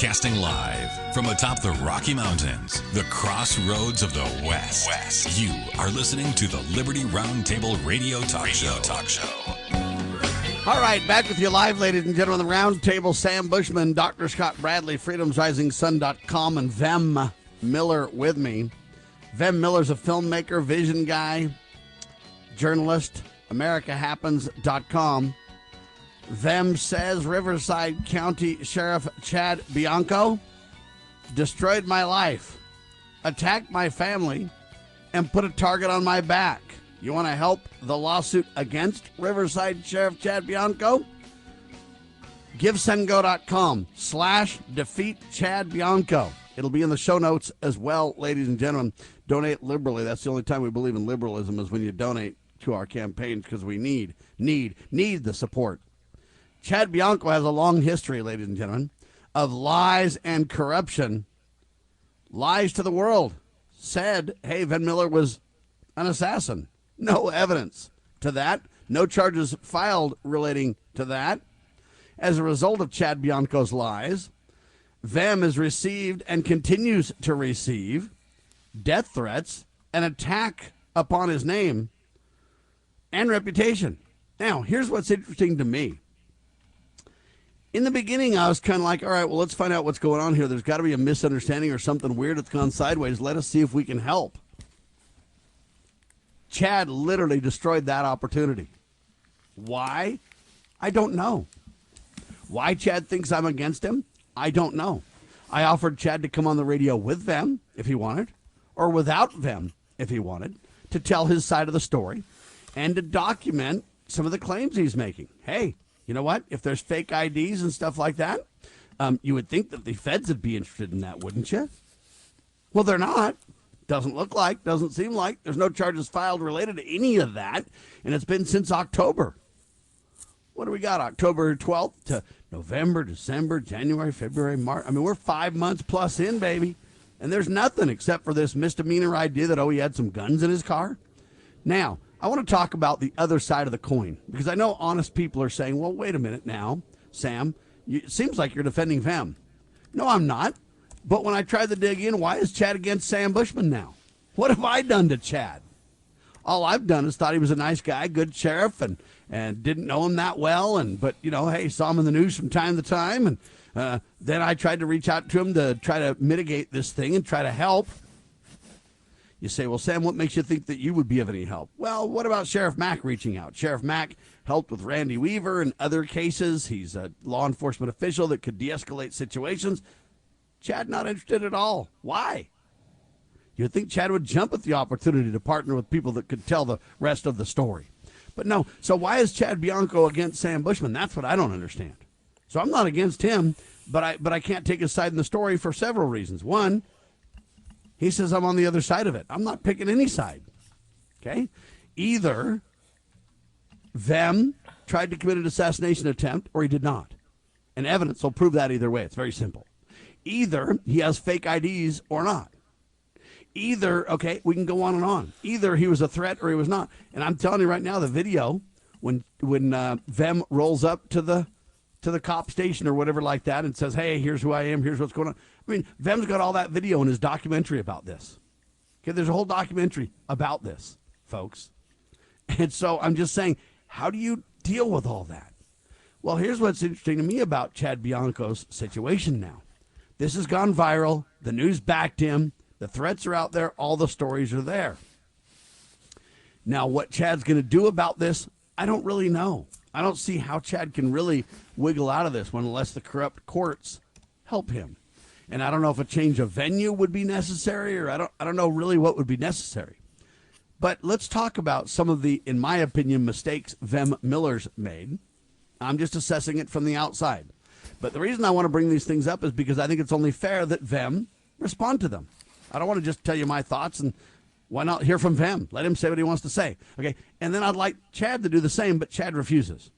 Broadcasting live from atop the Rocky Mountains, the crossroads of the West. You are listening to the Liberty Roundtable Radio Talk Show. All right, back with you live, ladies and gentlemen, the Roundtable. Sam Bushman, Dr. Scott Bradley, freedomsrisingsun.com, and Vem Miller with me. Vem Miller's a filmmaker, vision guy, journalist, AmericaHappens.com. Vem says Riverside County Sheriff Chad Bianco destroyed my life, attacked my family, and put a target on my back. You want to help the lawsuit against Riverside Sheriff Chad Bianco? GiveSendGo.com/defeat Chad Bianco. It'll be in the show notes as well, ladies and gentlemen. Donate liberally. That's the only time we believe in liberalism, is when you donate to our campaigns, because we need the support. Chad Bianco has a long history, ladies and gentlemen, of lies and corruption. Lies to the world. Said, hey, Vem Miller was an assassin. No evidence to that. No charges filed relating to that. As a result of Chad Bianco's lies, Vem has received and continues to receive death threats, an attack upon his name and reputation. Now, here's what's interesting to me. In the beginning, I was kind of like, all right, well, let's find out what's going on here. There's got to be a misunderstanding or something weird that's gone sideways. Let us see if we can help. Chad literally destroyed that opportunity. Why? I don't know. Why Chad thinks I'm against him? I don't know. I offered Chad to come on the radio with Vem if he wanted, or without Vem if he wanted, to tell his side of the story and to document some of the claims he's making. Hey, you know what? If there's fake IDs and stuff like that, you would think that the feds would be interested in that, wouldn't you? Well, they're not. Doesn't look like, doesn't seem like. There's no charges filed related to any of that, and it's been since October. What do we got? October 12th to November, December, January, February, March. I mean, we're 5 months plus in, baby, and there's nothing except for this misdemeanor idea that, he had some guns in his car. Now, I want to talk about the other side of the coin, because I know honest people are saying, well, wait a minute now, Sam, it seems like you're defending Vem. No, I'm not. But when I tried to dig in, why is Chad against Sam Bushman now? What have I done to Chad? All I've done is thought he was a nice guy, good sheriff, and didn't know him that well. But, hey, saw him in the news from time to time. And then I tried to reach out to him to try to mitigate this thing and try to help. You say, well, Sam, what makes you think that you would be of any help? Well, what about Sheriff Mack reaching out? Sheriff Mack helped with Randy Weaver and other cases. He's a law enforcement official that could de-escalate situations. Chad not interested at all. Why? You'd think Chad would jump at the opportunity to partner with people that could tell the rest of the story. But no. So why is Chad Bianco against Sam Bushman? That's what I don't understand. So I'm not against him, but I can't take his side in the story for several reasons. One, he says I'm on the other side of it. I'm not picking any side. Okay? Either Vem tried to commit an assassination attempt or he did not. And evidence will prove that either way. It's very simple. Either he has fake IDs or not. Either, okay, we can go on and on. Either he was a threat or he was not. And I'm telling you right now, the video, when Vem rolls up to the cop station or whatever like that and says, hey, here's who I am, here's what's going on. I mean, Vem's got all that video in his documentary about this. Okay, there's a whole documentary about this, folks. And so I'm just saying, how do you deal with all that? Well, here's what's interesting to me about Chad Bianco's situation now. This has gone viral. The news backed him. The threats are out there. All the stories are there. Now, what Chad's going to do about this, I don't really know. I don't see how Chad can really wiggle out of this one unless the corrupt courts help him. And I don't know if a change of venue would be necessary, or I don't know really what would be necessary. But let's talk about some of the, in my opinion, mistakes Vem Miller's made. I'm just assessing it from the outside. But the reason I want to bring these things up is because I think it's only fair that Vem respond to them. I don't want to just tell you my thoughts, and why not hear from Vem? Let him say what he wants to say. Okay, and then I'd like Chad to do the same, but Chad refuses.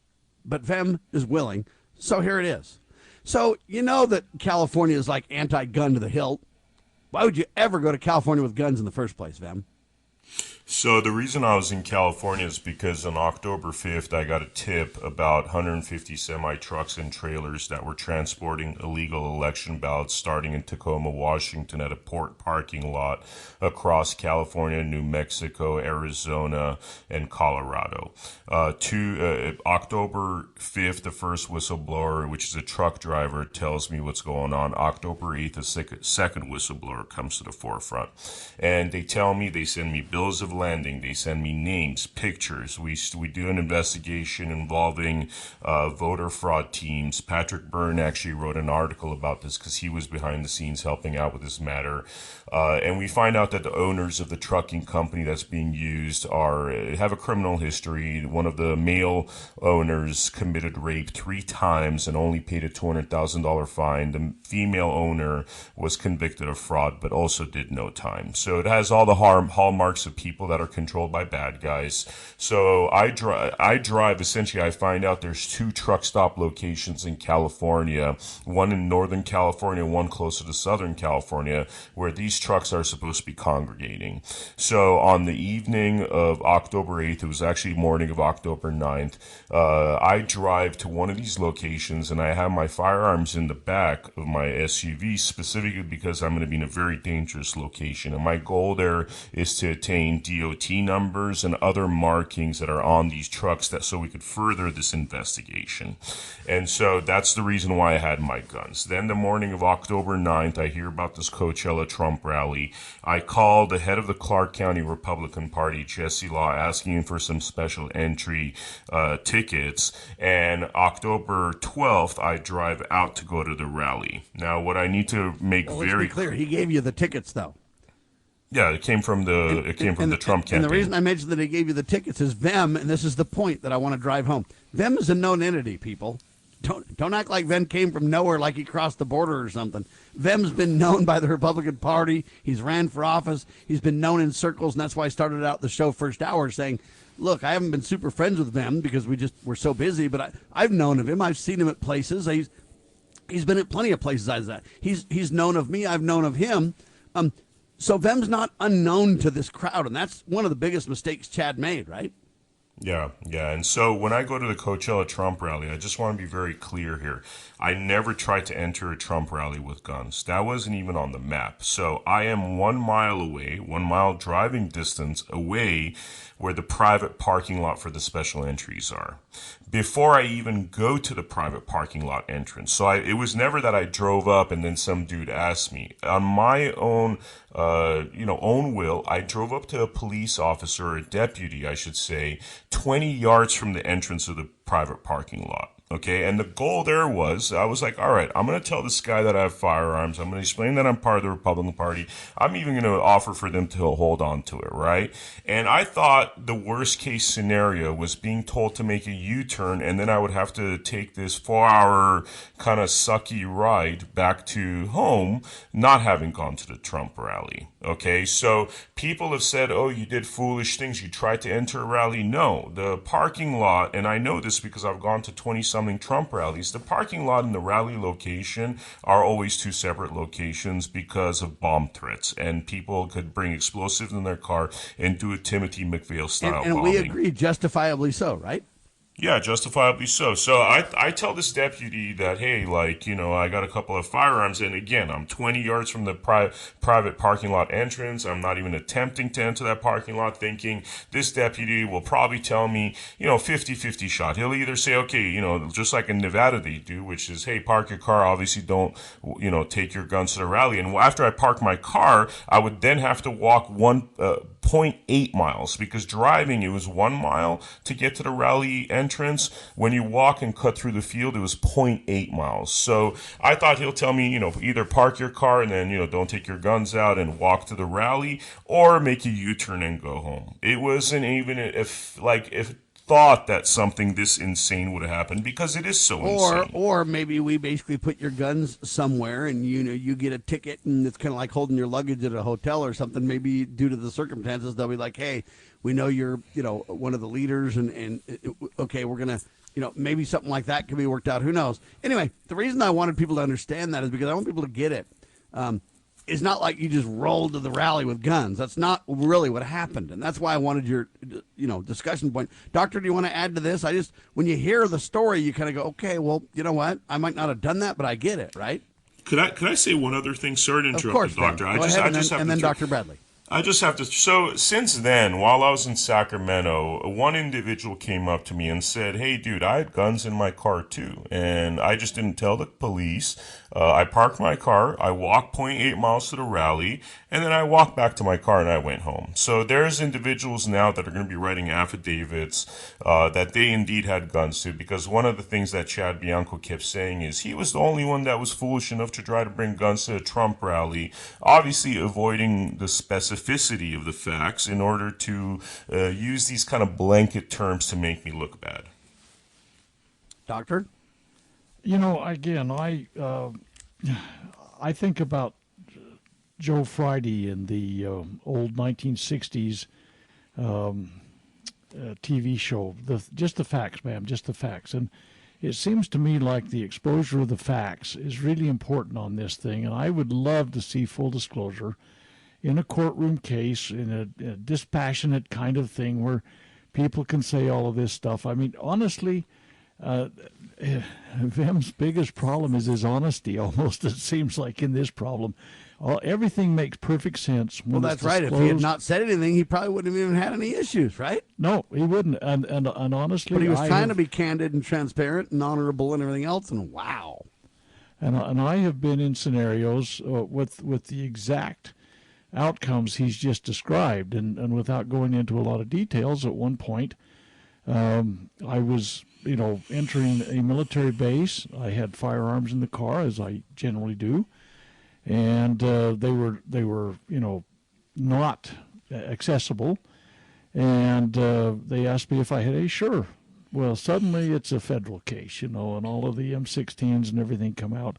But Vem is willing, so here it is. So you know that California is like anti-gun to the hilt. Why would you ever go to California with guns in the first place, Vem? So the reason I was in California is because on October 5th, I got a tip about 150 semi-trucks and trailers that were transporting illegal election ballots starting in Tacoma, Washington at a port parking lot across California, New Mexico, Arizona, and Colorado. October 5th, the first whistleblower, which is a truck driver, tells me what's going on. October 8th, the second whistleblower comes to the forefront. And they send me bills of landing. They send me names, pictures. We do an investigation involving voter fraud teams. Patrick Byrne actually wrote an article about this because he was behind the scenes helping out with this matter. And we find out that the owners of the trucking company that's being used have a criminal history. One of the male owners committed rape 3 times and only paid a $200,000 fine. The female owner was convicted of fraud but also did no time. So it has all the hallmarks of people that are controlled by bad guys. So I drive, essentially I find out there's 2 truck stop locations in California, one in Northern California, one closer to Southern California, where these trucks are supposed to be congregating. So on the evening of October 8th, it was actually morning of October 9th, I drive to one of these locations and I have my firearms in the back of my SUV specifically because I'm going to be in a very dangerous location. And my goal there is to attain DOT numbers and other markings that are on these trucks so we could further this investigation. And so that's the reason why I had my guns. Then the morning of October 9th, I hear about this Coachella Trump rally. I called the head of the Clark County Republican Party, Jesse Law, asking him for some special entry tickets. And October 12th, I drive out to go to the rally. Now, what I need to make very clear, he gave you the tickets, though. Yeah, it came from the Trump campaign. And the reason I mentioned that he gave you the tickets is Vem, and this is the point that I want to drive home. Vem is a known entity, people. Don't act like Vem came from nowhere, like he crossed the border or something. Vem's been known by the Republican Party. He's ran for office. He's been known in circles, and that's why I started out the show first hour saying, look, I haven't been super friends with Vem because we're so busy, but I've known of him. I've seen him at places. He's been at plenty of places as that. He's known of me. I've known of him. So Vem's not unknown to this crowd, and that's one of the biggest mistakes Chad made, right? Yeah. And so when I go to the Coachella Trump rally, I just want to be very clear here. I never tried to enter a Trump rally with guns. That wasn't even on the map. So I am 1 mile away, 1 mile driving distance away where the private parking lot for the special entries are. Before I even go to the private parking lot entrance. So it was never that I drove up and then some dude asked me. On my own, own will, I drove up to a police officer, or a deputy, I should say, 20 yards from the entrance of the private parking lot. Okay, and the goal there was, I was like, all right, I'm going to tell this guy that I have firearms. I'm going to explain that I'm part of the Republican Party. I'm even going to offer for them to hold on to it, right? And I thought the worst case scenario was being told to make a U-turn, and then I would have to take this 4-hour kind of sucky ride back to home, not having gone to the Trump rally. Okay, so people have said, oh, you did foolish things. You tried to enter a rally. No, the parking lot, and I know this because I've gone to 20-something Trump rallies, the parking lot and the rally location are always 2 separate locations because of bomb threats. And people could bring explosives in their car and do a Timothy McVeigh-style bombing. And we agree, justifiably so, right? Yeah, justifiably so. So I tell this deputy that, hey, I got a couple of firearms. And again, I'm 20 yards from the private parking lot entrance. I'm not even attempting to enter that parking lot thinking this deputy will probably tell me, 50-50 shot. He'll either say, okay, just like in Nevada they do, which is, hey, park your car. Obviously don't, take your guns to the rally. And after I park my car, I would then have to walk 0.8 miles because driving, it was 1 mile to get to the rally entrance. When you walk and cut through the field, it was 0.8 miles. So I thought he'll tell me, either park your car and then, don't take your guns out and walk to the rally, or make a U-turn and go home. It wasn't even if thought that something this insane would happen because it is so insane. Or maybe we basically put your guns somewhere and you get a ticket and it's kind of like holding your luggage at a hotel or something. Maybe due to the circumstances, they'll be like, hey, we know you're one of the leaders and okay, we're gonna maybe something like that can be worked out. Who knows? Anyway, the reason I wanted people to understand that is because I want people to get it. it's not like you just rolled to the rally with guns. That's not really what happened, and that's why I wanted your, discussion point. Doctor, do you want to add to this? When you hear the story, you kind of go, okay, well, you know what? I might not have done that, but I get it, right? Could I say one other thing? Sorry to interrupt, Of course, the doctor. Go ahead, and then Dr. Bradley. I just have to. So since then, while I was in Sacramento, one individual came up to me and said, "Hey, dude, I had guns in my car too, and I just didn't tell the police. I parked my car, I walked 0.8 miles to the rally, and then I walked back to my car and I went home." So there's individuals now that are going to be writing affidavits that they indeed had guns too, because one of the things that Chad Bianco kept saying is he was the only one that was foolish enough to try to bring guns to a Trump rally, obviously avoiding the specificity of the facts in order to use these kind of blanket terms to make me look bad. Doctor? Again, I think about Joe Friday in the old 1960s TV show. Just the facts, ma'am, just the facts. And it seems to me like the exposure of the facts is really important on this thing. And I would love to see full disclosure in a courtroom case, in a dispassionate kind of thing where people can say all of this stuff. I mean, honestly, Vem's biggest problem is his honesty, almost, it seems like, in this problem. Everything makes perfect sense. Well, that's right. If he had not said anything, he probably wouldn't have even had any issues, right? No, he wouldn't. And honestly, but he was trying to be candid and transparent and honorable and everything else, and wow. And I have been in scenarios with the exact outcomes he's just described, and without going into a lot of details, at one point, I was, entering a military base. I had firearms in the car, as I generally do, and they were not accessible. And they asked me if I had a sure. Well, suddenly it's a federal case, and all of the M16s and everything come out.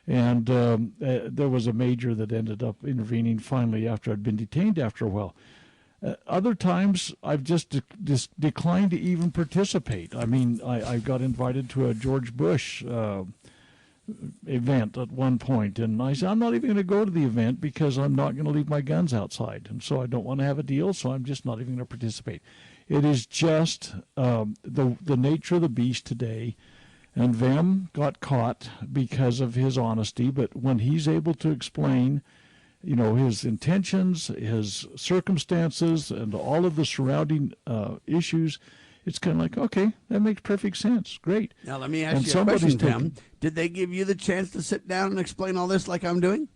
And there was a major that ended up intervening finally after I'd been detained after a while. Other times, I've just declined to even participate. I mean, I got invited to a George Bush event at one point, and I said, I'm not even going to go to the event because I'm not going to leave my guns outside. And so I don't want to have a deal, so I'm just not even going to participate. It is just the nature of the beast today. And Vem got caught because of his honesty, but when he's able to explain, his intentions, his circumstances, and all of the surrounding issues, it's kind of like, okay, that makes perfect sense. Great. Now, let me ask you a question, Tim. Did they give you the chance to sit down and explain all this like I'm doing?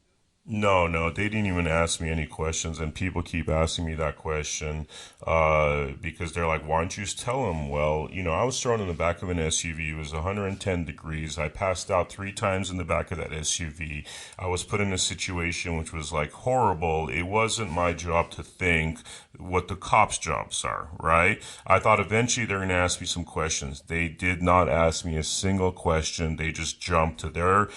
No, they didn't even ask me any questions, and people keep asking me that question because they're like, why don't you just tell them? Well, I was thrown in the back of an SUV. It was 110 degrees. I passed out 3 times in the back of that SUV. I was put in a situation which was like horrible. It wasn't my job to think what the cops' jobs are, right? I thought eventually they're going to ask me some questions. They did not ask me a single question. They just jumped to their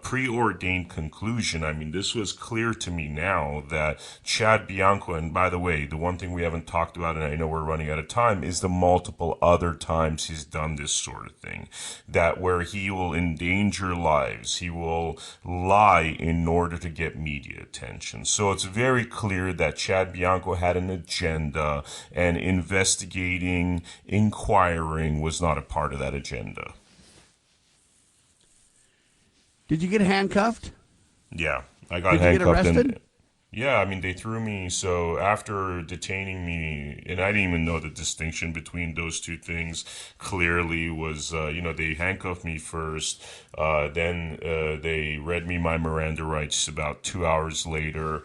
preordained conclusion. I mean, this was clear to me now that Chad Bianco, and by the way, the one thing we haven't talked about, and I know we're running out of time, is the multiple other times he's done this sort of thing, that where he will endanger lives, he will lie in order to get media attention. So it's very clear that Chad Bianco had an agenda, and investigating, inquiring was not a part of that agenda. Did you get handcuffed? Yeah, I got handcuffed. Did you get arrested? Yeah, I mean, they threw me. So after detaining me, and I didn't even know the distinction between those two things clearly was, they handcuffed me first. Then they read me my Miranda rights about 2 hours later.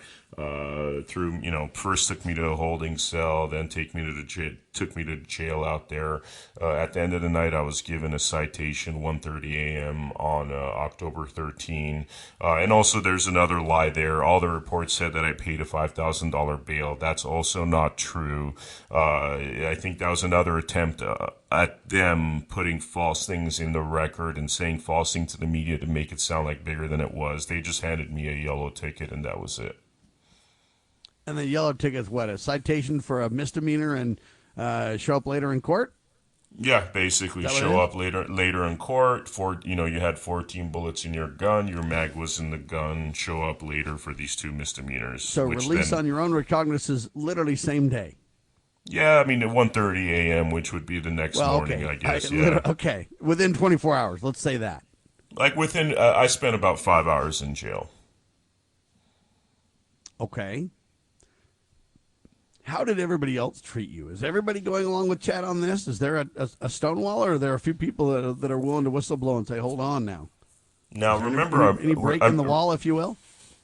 First took me to a holding cell, then took me to jail out there. At the end of the night, I was given a citation, 1:30 a.m. on October 13. And also there's another lie there. All the reports said that I paid a $5,000 bail. That's also not true. I think that was another attempt at them putting false things in the record and saying false things to the media to make it sound like bigger than it was. They just handed me a yellow ticket, and that was it. And the yellow ticket's what? A citation for a misdemeanor and show up later in court? Yeah, basically Is that what show it up later in court. You had 14 bullets in your gun. Your mag was in the gun. Show up later for these two misdemeanors. So which release then, on your own recognizance is literally same day. yeah, I mean at 1:30 a.m., which would be the next Well, morning, okay. I guess. Yeah, Okay. Within 24 hours, let's say that. like within. I spent about 5 hours in jail. Okay. How did everybody else treat you? Is everybody going along with Chad on this? Is there a Stonewall, or are there a few people that are willing to whistleblow and say, hold on now? Now, remember, Any break in the wall, if you will?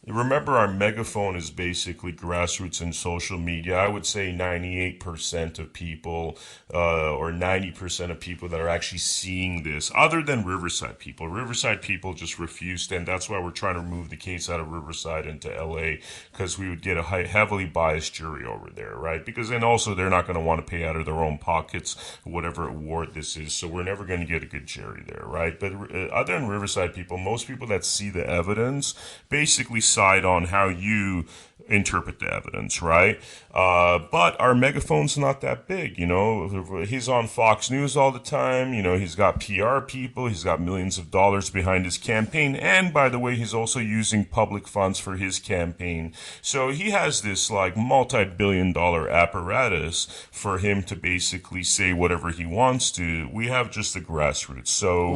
Remember, our megaphone is basically grassroots and social media. I would say 98% of people, or 90% of people that are actually seeing this, other than Riverside people. Riverside people just refused, and that's why we're trying to remove the case out of Riverside into LA, because we would get a heavily biased jury over there, right? Because then also they're not going to want to pay out of their own pockets whatever award this is, so we're never going to get a good jury there, right? But other than Riverside people, most people that see the evidence basically side on how you interpret the evidence, right? But our megaphone's not that big, He's on Fox News all the time. He's got PR people. He's got millions of dollars behind his campaign. And by the way, he's also using public funds for his campaign. So he has this like multi-billion-dollar apparatus for him to basically say whatever he wants to. We have just the grassroots. So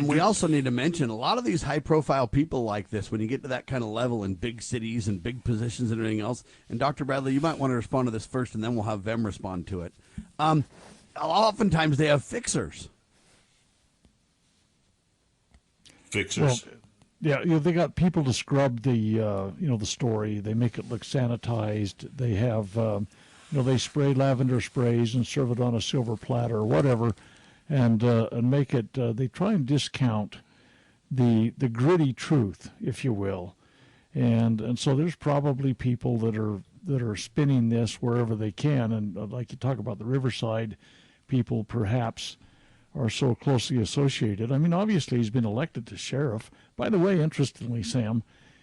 we also need to mention a lot of these high-profile people like this, when you get to that kind of level in big cities and big positions and everything else. And Dr. Bradley, you might want to respond to this first, and then we'll have them respond to it. Oftentimes they have fixers. Fixers. Well, yeah, they got people to scrub the the story. They make it look sanitized. They have they spray lavender sprays and serve it on a silver platter or whatever, and make it. They try and discount the gritty truth, if you will, and so there's probably people that are spinning this wherever they can, and like you talk about the Riverside people, perhaps are so closely associated. I mean, obviously he's been elected to sheriff. By the way, interestingly, Sam,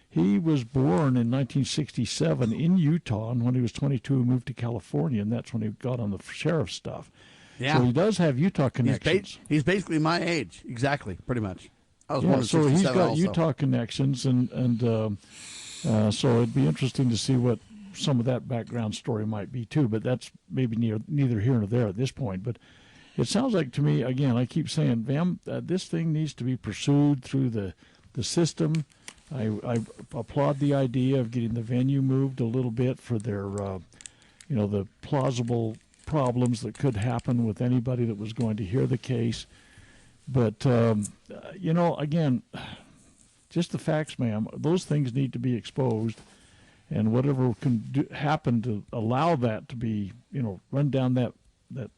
he was born in 1967 in Utah, and when he was 22, he moved to California, and that's when he got on the sheriff stuff. Yeah. So he does have Utah connections. He's basically my age, exactly, pretty much. I was born in so he's 67 got also. Utah connections, and so it'd be interesting to see what some of that background story might be too. But that's maybe neither here nor there at this point. But it sounds like to me, again, I keep saying, Vam, this thing needs to be pursued through the system. I applaud the idea of getting the venue moved a little bit for their, the plausible problems that could happen with anybody that was going to hear the case. But, again, just the facts, ma'am, those things need to be exposed. And whatever can happen to allow that to be, run down that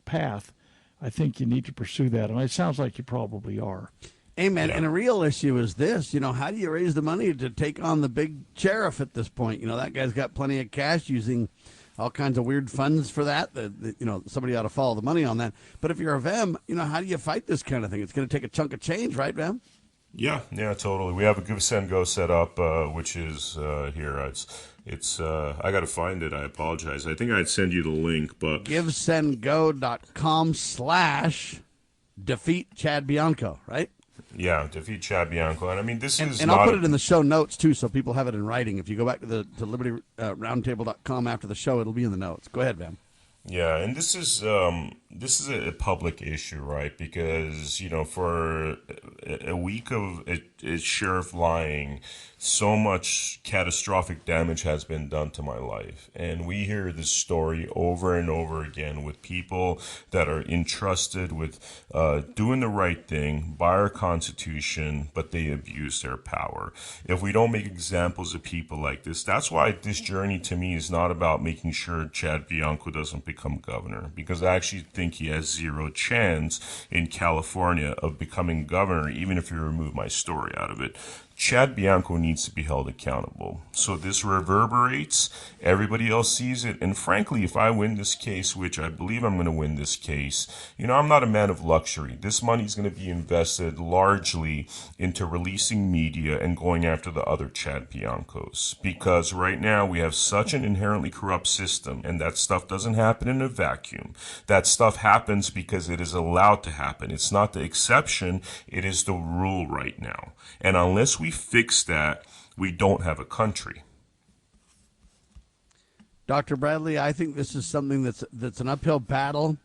path, I think you need to pursue that. And it sounds like you probably are. Amen. Yeah. And a real issue is this, how do you raise the money to take on the big sheriff at this point? That guy's got plenty of cash using all kinds of weird funds for that. Somebody ought to follow the money on that. But if you're a VEM, how do you fight this kind of thing? It's going to take a chunk of change, right, VEM? Yeah, totally. We have a Give, Send, Go set up, which is here. It's I got to find it. I apologize. I think I'd send you the link, but givesendgo.com/defeat Chad Bianco, right? Yeah, defeat Chad Bianco. And I mean, this is and I'll put it in the show notes too, so people have it in writing. If you go back to libertyroundtable.com after the show, it'll be in the notes. Go ahead, Van. Yeah, and this is a public issue, right? Because for a week of a sheriff lying, so much catastrophic damage has been done to my life, and we hear this story over and over again with people that are entrusted with doing the right thing by our Constitution, but they abuse their power. If we don't make examples of people like this, that's why this journey to me is not about making sure Chad Bianco doesn't become governor, because I actually think he has zero chance in California of becoming governor, even if you remove my story out of it. Chad Bianco needs to be held accountable. So this reverberates, everybody else sees it, and frankly, if I win this case, which I believe I'm going to win this case, I'm not a man of luxury. This money is going to be invested largely into releasing media and going after the other Chad Biancos. Because right now we have such an inherently corrupt system, and that stuff doesn't happen in a vacuum. That stuff happens because it is allowed to happen. It's not the exception, it is the rule right now. And unless we fix that, we don't have a country. Dr. Bradley, I think this is something that's an uphill battle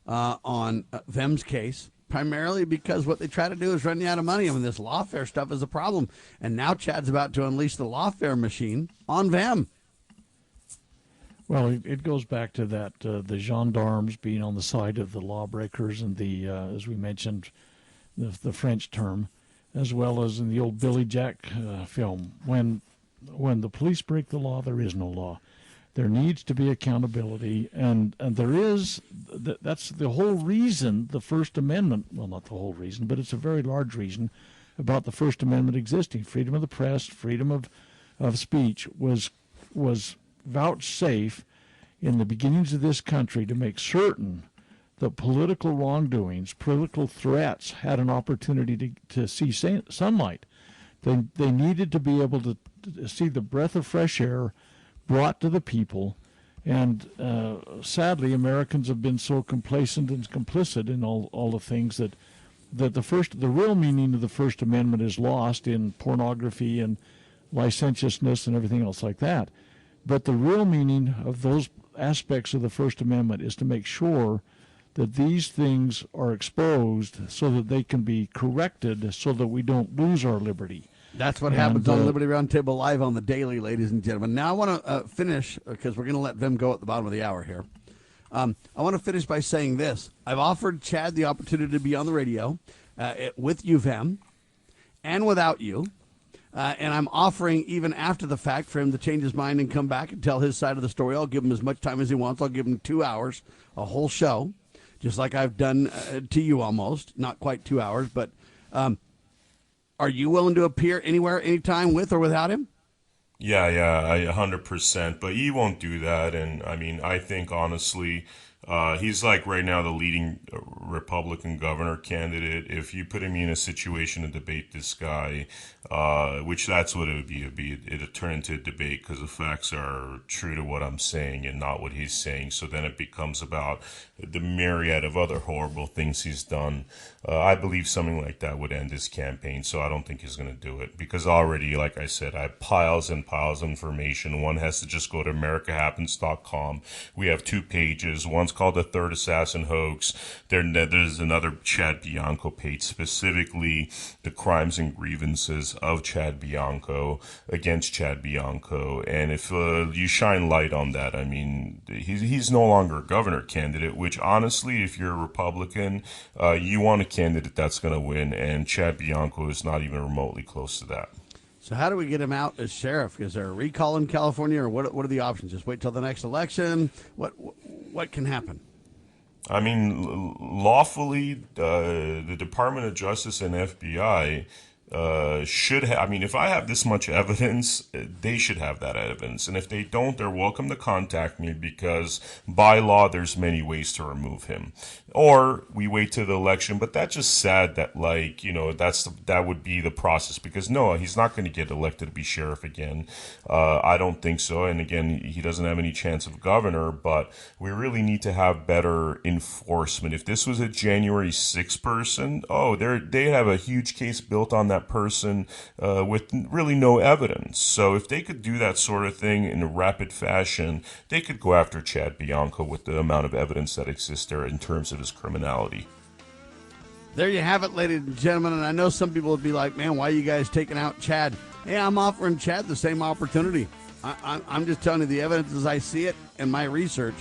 on Vem's case, primarily because what they try to do is run you out of money. I mean, this lawfare stuff is a problem. And now Chad's about to unleash the lawfare machine on Vem. Well, it goes back to that, the gendarmes being on the side of the lawbreakers and the, as we mentioned, the French term, as well as in the old Billy Jack film. When the police break the law, there is no law. There needs to be accountability, and there is. That's the whole reason the First Amendment, well, not the whole reason, but it's a very large reason about the First Amendment existing. Freedom of the press, freedom of speech was vouchsafed in the beginnings of this country to make certain that political wrongdoings, political threats had an opportunity to see sunlight. They needed to be able to see the breath of fresh air brought to the people. And sadly, Americans have been so complacent and complicit in all the things that the real meaning of the First Amendment is lost in pornography and licentiousness and everything else like that. But the real meaning of those aspects of the First Amendment is to make sure that these things are exposed so that they can be corrected so that we don't lose our liberty. That's what happens on Liberty Roundtable Live on the daily, ladies and gentlemen. Now I want to finish, because we're going to let Vem go at the bottom of the hour here. I want to finish by saying this. I've offered Chad the opportunity to be on the radio with you, Vem, and without you. And I'm offering, even after the fact, for him to change his mind and come back and tell his side of the story. I'll give him as much time as he wants. I'll give him 2 hours, a whole show, just like I've done to you almost. Not quite 2 hours, but are you willing to appear anywhere, anytime, with or without him? Yeah, 100%. But he won't do that. And I mean, I think honestly, he's like right now the leading Republican governor candidate. If you put him in a situation to debate this guy, which that's what it would be. It'd turn into a debate because the facts are true to what I'm saying and not what he's saying. So then it becomes about the myriad of other horrible things he's done. I believe something like that would end his campaign. So I don't think he's going to do it because already, like I said, I have piles and piles of information. One has to just go to americahappens.com. We have 2 pages. One's called The Third Assassin Hoax. There's another Chad Bianco page, specifically the crimes and grievances of Chad Bianco against Chad Bianco. And if you shine light on that, I mean, he's no longer a governor candidate, which honestly, if you're a Republican, you want a candidate that's going to win, and Chad Bianco is not even remotely close to that. So how do we get him out as sheriff? Is there a recall in California, or what are the options? Just wait till the next election? What can happen? I mean, lawfully, the Department of Justice and FBI should have. I mean, if I have this much evidence, they should have that evidence. And if they don't, they're welcome to contact me because by law, there's many ways to remove him. Or we wait to the election, but that's just sad that, like, that would be the process because no, he's not going to get elected to be sheriff again. I don't think so. And again, he doesn't have any chance of governor, but we really need to have better enforcement. If this was a January 6th person, they have a huge case built on that person with really no evidence. So if they could do that sort of thing in a rapid fashion, they could go after Chad Bianco with the amount of evidence that exists there in terms of his criminality. There you have it, ladies and gentlemen. And I know some people would be like, man, why are you guys taking out Chad? Hey, I'm offering Chad the same opportunity. I'm just telling you the evidence as I see it and my research.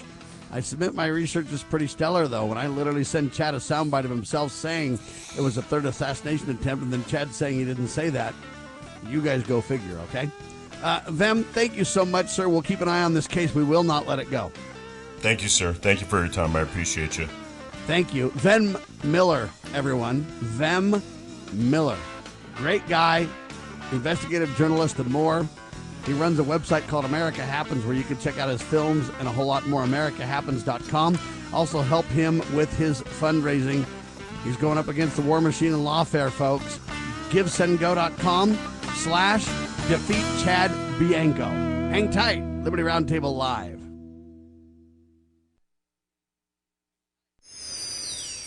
I submit my research is pretty stellar, though, when I literally send Chad a soundbite of himself saying it was a third assassination attempt, and then Chad saying he didn't say that. You guys go figure, okay? Vem, thank you so much, sir. We'll keep an eye on this case. We will not let it go. Thank you, sir. Thank you for your time. I appreciate you. Thank you. Vem Miller, everyone. Vem Miller. Great guy. investigative journalist, and more. He runs a website called America Happens where you can check out his films and a whole lot more, americahappens.com. Also help him with his fundraising. He's going up against the war machine and lawfare, folks. GiveSendGo.com/defeat Chad Bianco. Hang tight. Liberty Roundtable Live.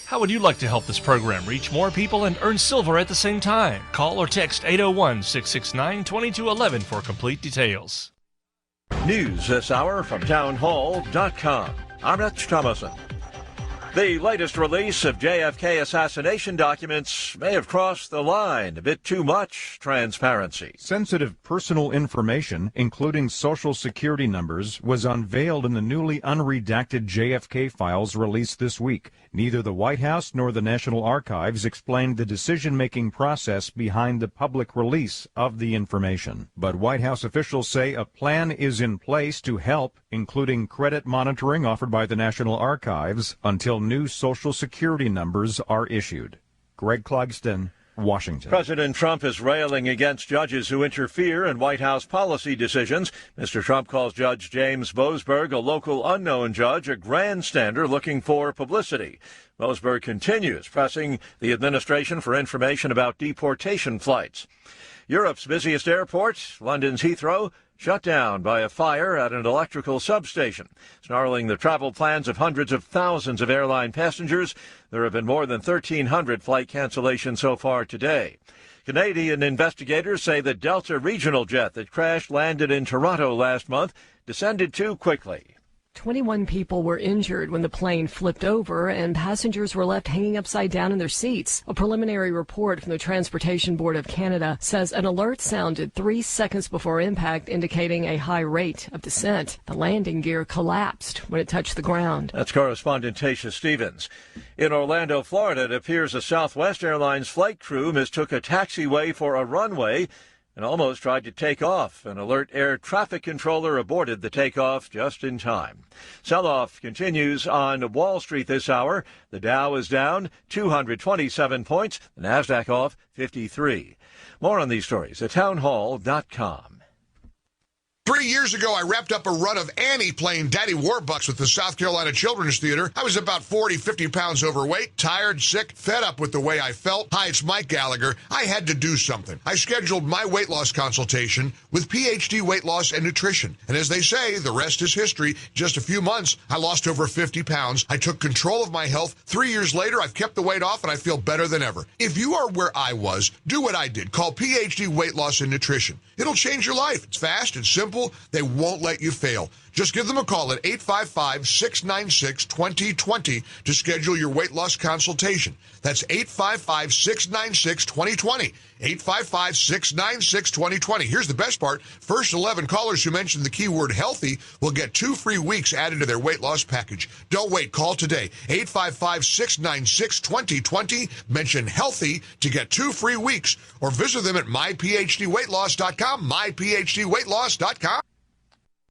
How would you like to help this program reach more people and earn silver at the same time? Call or text 801-669-2211 for complete details. News this hour from townhall.com. I'm Rich Thomason. The latest release of JFK assassination documents may have crossed the line. A bit too much transparency. Sensitive personal information, including Social Security numbers, was unveiled in the newly unredacted JFK files released this week. Neither the White House nor the National Archives explained the decision-making process behind the public release of the information. But White House officials say a plan is in place to help, including credit monitoring offered by the National Archives, until new Social Security numbers are issued. Greg Clugston, Washington. President Trump is railing against judges who interfere in White House policy decisions. Mr. Trump calls Judge James Boasberg, a local unknown judge, a grandstander looking for publicity. Boasberg continues pressing the administration for information about deportation flights. Europe's busiest airport, London's Heathrow, shut down by a fire at an electrical substation, snarling the travel plans of hundreds of thousands of airline passengers. There have been more than 1,300 flight cancellations so far today. Canadian investigators say the Delta regional jet that crash landed in Toronto last month descended too quickly. 21 people were injured when the plane flipped over and passengers were left hanging upside down in their seats. A preliminary report from the Transportation Board of Canada says an alert sounded 3 seconds before impact, indicating a high rate of descent. The landing gear collapsed when it touched the ground. That's correspondent Tasha Stevens. In Orlando, Florida, it appears a Southwest Airlines flight crew mistook a taxiway for a runway and almost tried to take off. An alert air traffic controller aborted the takeoff just in time. Sell-off continues on Wall Street this hour. The Dow is down 227 points. The Nasdaq off 53. More on these stories at townhall.com. 3 years ago, I wrapped up a run of Annie playing Daddy Warbucks with the South Carolina Children's Theater. I was about 40, 50 pounds overweight, tired, sick, fed up with the way I felt. Hi, it's Mike Gallagher. I had to do something. I scheduled my weight loss consultation with PhD Weight Loss and Nutrition. And as they say, the rest is history. Just a few months, I lost over 50 pounds. I took control of my health. 3 years later, I've kept the weight off and I feel better than ever. If you are where I was, do what I did. Call PhD Weight Loss and Nutrition. It'll change your life. It's fast, it's simple. They won't let you fail. Just give them a call at 855-696-2020 to schedule your weight loss consultation. That's 855-696-2020. 855-696-2020. Here's the best part. First 11 callers who mention the keyword healthy will get 2 free weeks added to their weight loss package. Don't wait. Call today. 855-696-2020. Mention healthy to get 2 free weeks. Or visit them at myphdweightloss.com. myphdweightloss.com.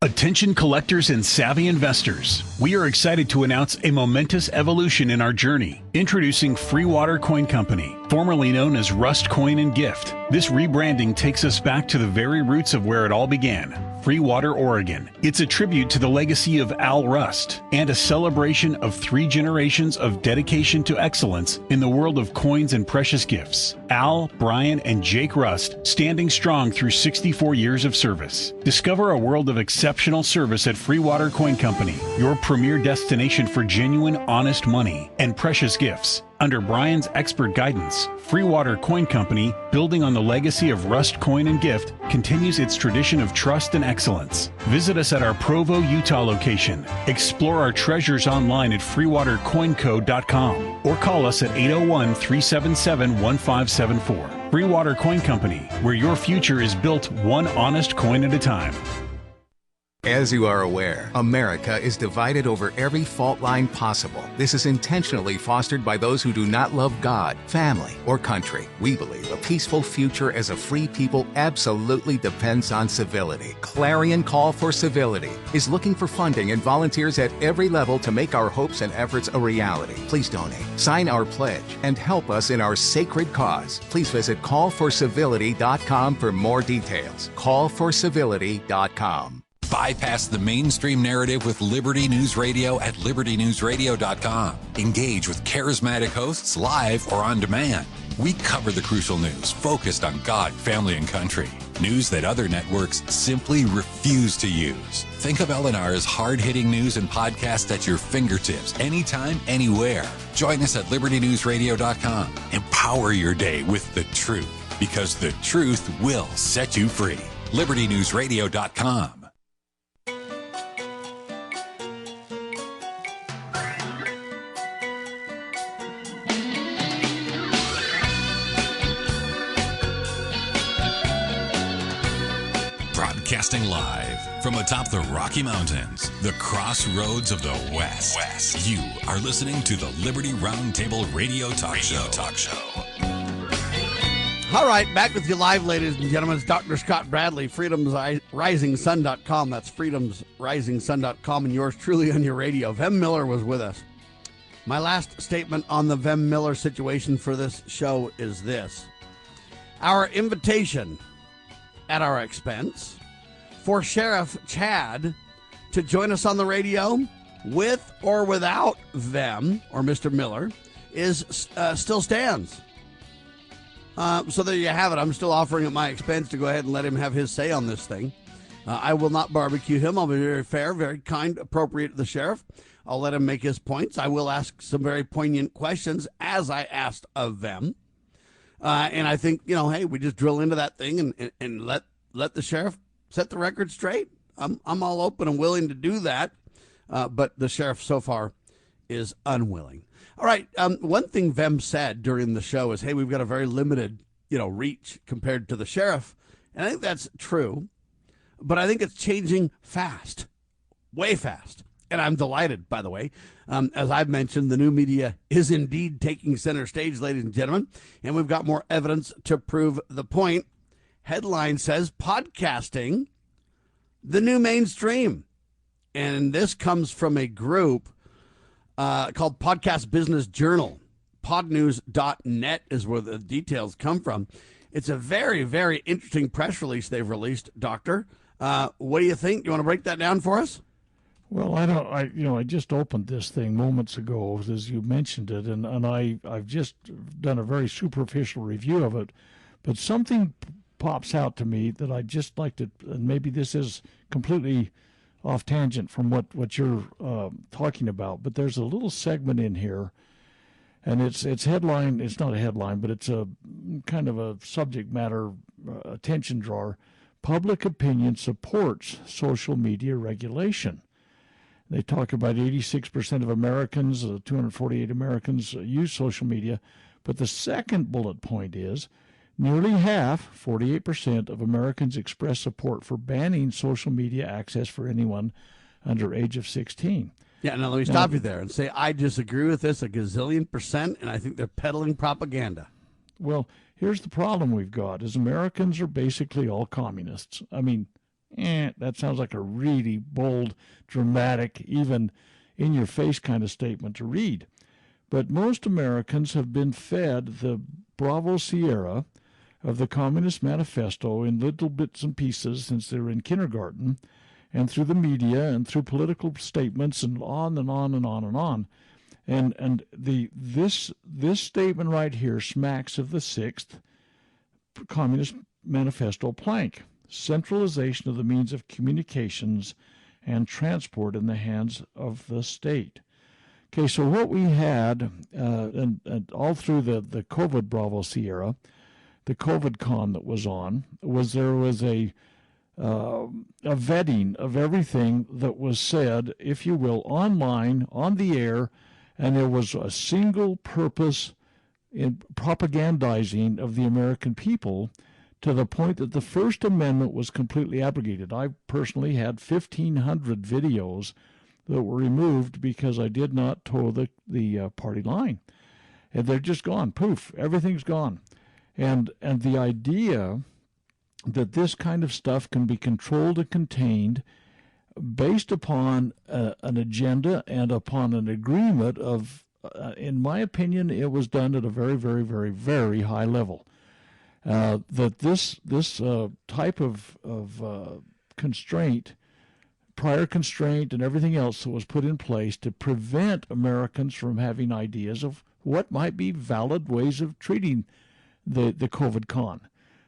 Attention collectors and savvy investors. We are excited to announce a momentous evolution in our journey. Introducing Free Water Coin Company, formerly known as Rust Coin and Gift. This rebranding takes us back to the very roots of where it all began. Free Water, Oregon. It's a tribute to the legacy of Al Rust and a celebration of 3 generations of dedication to excellence in the world of coins and precious gifts. Al, Brian, and Jake Rust standing strong through 64 years of service. Discover a world of exceptional service at Free Water Coin Company, your premier destination for genuine, honest money and precious gifts. Under Brian's expert guidance, Free Water Coin Company, building on the legacy of Rust Coin and Gift, continues its tradition of trust and excellence. Visit us at our Provo, Utah location. Explore our treasures online at freewatercoinco.com or call us at 801-377-1574. Free Water Coin Company, where your future is built one honest coin at a time. As you are aware, America is divided over every fault line possible. This is intentionally fostered by those who do not love God, family, or country. We believe a peaceful future as a free people absolutely depends on civility. Clarion Call for Civility is looking for funding and volunteers at every level to make our hopes and efforts a reality. Please donate, sign our pledge, and help us in our sacred cause. Please visit callforcivility.com for more details. Callforcivility.com. Bypass the mainstream narrative with Liberty News Radio at libertynewsradio.com. Engage with charismatic hosts live or on demand. We cover the crucial news focused on God, family, and country. News that other networks simply refuse to use. Think of LNR's hard-hitting news and podcast at your fingertips, anytime, anywhere. Join us at libertynewsradio.com. Empower your day with the truth, because the truth will set you free. libertynewsradio.com. Broadcasting live from atop the Rocky Mountains, the crossroads of the West. You are listening to the Liberty Roundtable Radio Talk Show. All right, back with you live, ladies and gentlemen. It's Dr. Scott Bradley, freedomsrisingsun.com. That's freedomsrisingsun.com, and yours truly on your radio. Vem Miller was with us. My last statement on the Vem Miller situation for this show is this. Our invitation at our expense for Sheriff Chad to join us on the radio with or without them or Mr. Miller is still stands. So there you have it. I'm still offering at my expense to go ahead and let him have his say on this thing. I will not barbecue him. I'll be very fair, very kind, appropriate to the sheriff. I'll let him make his points. I will ask some very poignant questions as I asked of them. And I think, hey, we just drill into that thing and let the sheriff set the record straight. I'm all open and willing to do that. But the sheriff so far is unwilling. All right. One thing Vem said during the show is, hey, we've got a very limited, reach compared to the sheriff. And I think that's true. But I think it's changing fast, way fast. And I'm delighted, by the way. As I've mentioned, the new media is indeed taking center stage, ladies and gentlemen. And we've got more evidence to prove the point. Headline says, podcasting, the new mainstream. And this comes from a group called Podcast Business Journal. Podnews.net is where the details come from. It's a very, very interesting press release they've released, Doctor. What do you think? You want to break that down for us? Well, I just opened this thing moments ago, as you mentioned it, and I've just done a very superficial review of it, but something pops out to me that I'd just like to, and maybe this is completely off tangent from what you're talking about, but there's a little segment in here, and it's headline. It's not a headline, but it's a kind of a subject matter attention drawer. Public opinion supports social media regulation. They talk about 86% of Americans, 248 Americans use social media, but the second bullet point is nearly half, 48% of Americans express support for banning social media access for anyone under age of 16. Yeah, now let me stop you there and say I disagree with this a gazillion %, and I think they're peddling propaganda. Well, here's the problem we've got is Americans are basically all communists. I mean, that sounds like a really bold, dramatic, even in-your-face kind of statement to read. But most Americans have been fed the Bravo Sierra of the Communist Manifesto in little bits and pieces since they were in kindergarten, and through the media and through political statements and on and on and on and on. And this statement right here smacks of the sixth Communist Manifesto plank: centralization of the means of communications and transport in the hands of the state. Okay, so what we had, and all through the COVID Bravo Sierra, the COVID con that was on, there was a vetting of everything that was said, if you will, online, on the air, and there was a single purpose in propagandizing of the American people to the point that the First Amendment was completely abrogated. I personally had 1,500 videos that were removed because I did not toe the party line. And they're just gone. Poof, everything's gone. And the idea that this kind of stuff can be controlled and contained based upon an agenda and upon an agreement of, in my opinion, it was done at a very, very, very, very high level. That this type of constraint, prior constraint and everything else that was put in place to prevent Americans from having ideas of what might be valid ways of treating the COVID con.